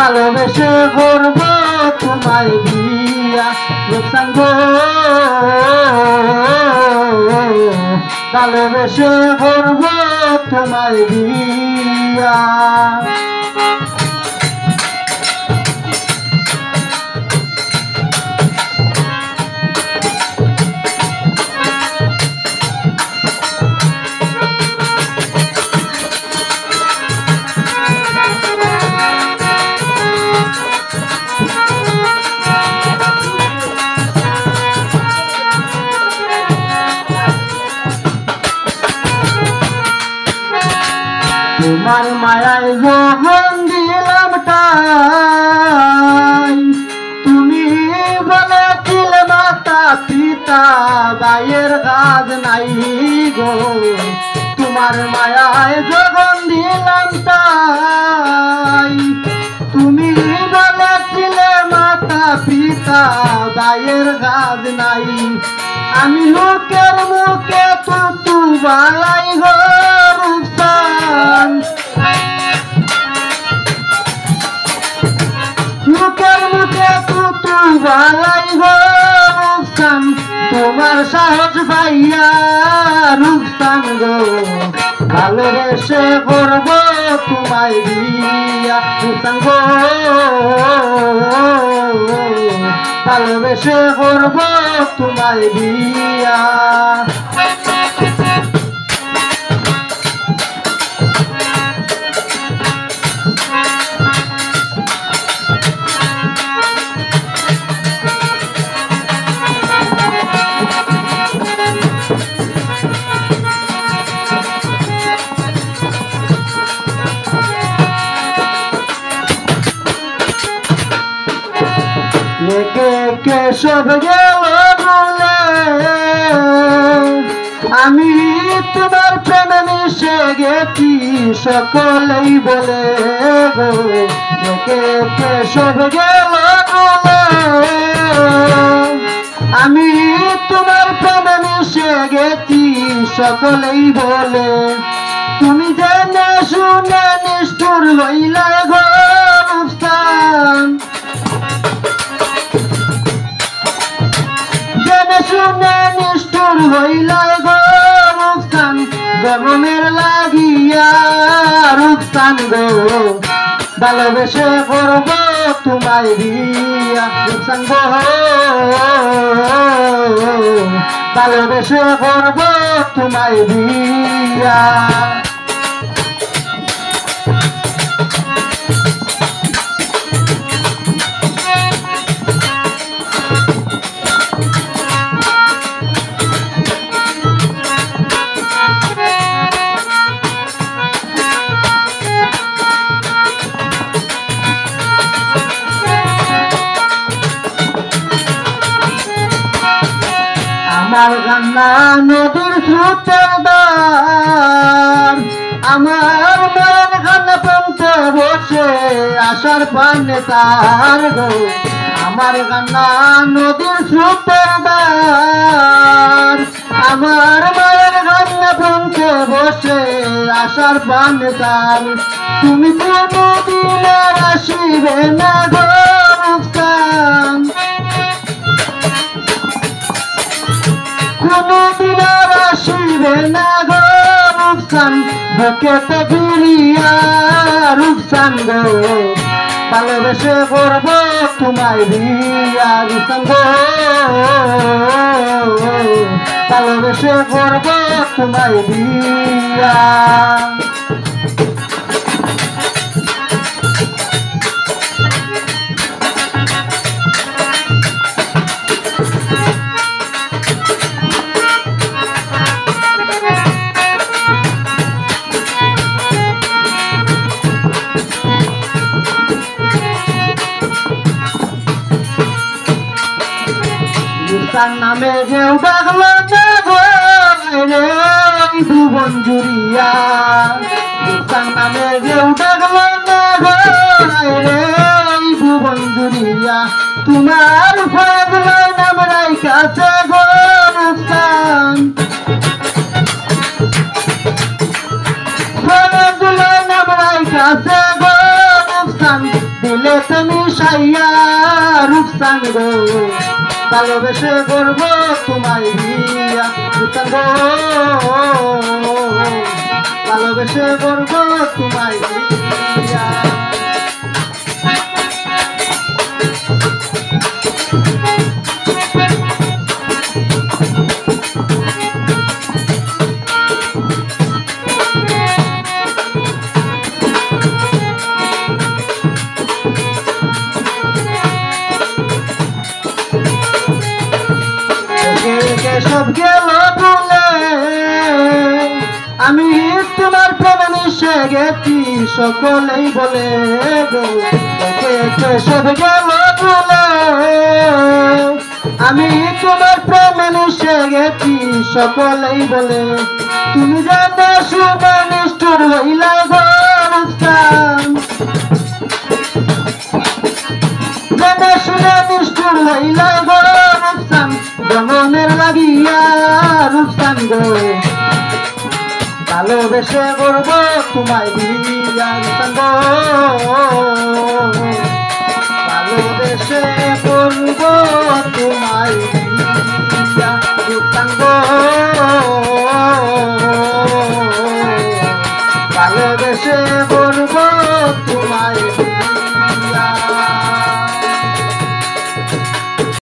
ভালোবেসে করব তোমায় বিয়া রূপসান গো ভালোবেসে করব তোমায় বিয়া তোমার মায়ায় যখন দিলাম টাই তুমি বলেছিলে মাতা পিতা ভাইয়ের কাজ নাই গো তোমার মায়ায় যখন দিলাম টাই তুমি বলেছিলে মাতা পিতা ভাইয়ের কাজ নাই আমি লোকের মুখে তুতু বালাই গো রূপসান লোকের মুখে তুতু বালাই গো রূপসান তোমার সাহস ভাইয়া রূপসান গো ভালোবেসে করব তোমায় বিয়া রূপসান গো ভালোবেসে করব তোমায় বিয়া একে একে সব গেল বলে আমি তোমার প্রেমে মিশে গেছি সকলেই বলে গো একে একে সব গেল বলে আমি তোমার প্রেমে মিশে গেছি সকলেই বলে তুমি জেনে শুনে নিষ্ঠুর হইলে গো রূপসান শুনে নিষ্ঠুর হইলা গো রূপসান জন্মের লাগিয়া রূপসান গো ভালোবেসে করব তোমায় বিয়া রূপসান গো ভালোবেসে করব তোমায় বিয়া আমার গান্না নদীর স্রোতের দ্বার আমার মন গান্না প্রান্তে বসে আসার পানে তার গো আমার গান্না নদীর স্রোতের দ্বার আমার মায়ের গান্না প্রান্তে বসে আসার পানে তার তুমি কোনো দিনে আসিবে না গো রূপসান কোনদিন আর আসিবে না গো রূপসান বুকেতে ঘুরিয়া রূপসান গো ভালোবেসে করব তোমায় বিয়া রূপসান গো ভালোবেসে করব তোমায় বিয়া রূপসান নামে কেউ ডাকলো না গো রে ভুবন জুড়িয়া রূপসান নামে কেউ ডাকলো না গো রে ভুবন জুড়িয়া তোমার ফাগলা নাম রাইখাছে গো রূপসান ফাগলা নাম রাইখাছে গো রূপসান দিলে ভালোবেসে করব তোমায় বিয়া রূপসান গো, ভালোবেসে করব তোমায় বিয়া। সব গেল ভুলে আমি তোমার প্রেমে মিশে গেছি, সকলেই বলে গো সব গেল ভুলে আমি তোমার প্রেমে মিশে গেছি, সকলেই বলে তুমি জানো শুনে নিষ্ঠুর হইলা গো রূপসান, জানো শুনে নিষ্ঠুর হইলা গো রূপসান, জনমের লাগিয়া রূপসান গো, ভালোবেসে করব তোমায় বিয়া রূপসান গো, ভালোবেসে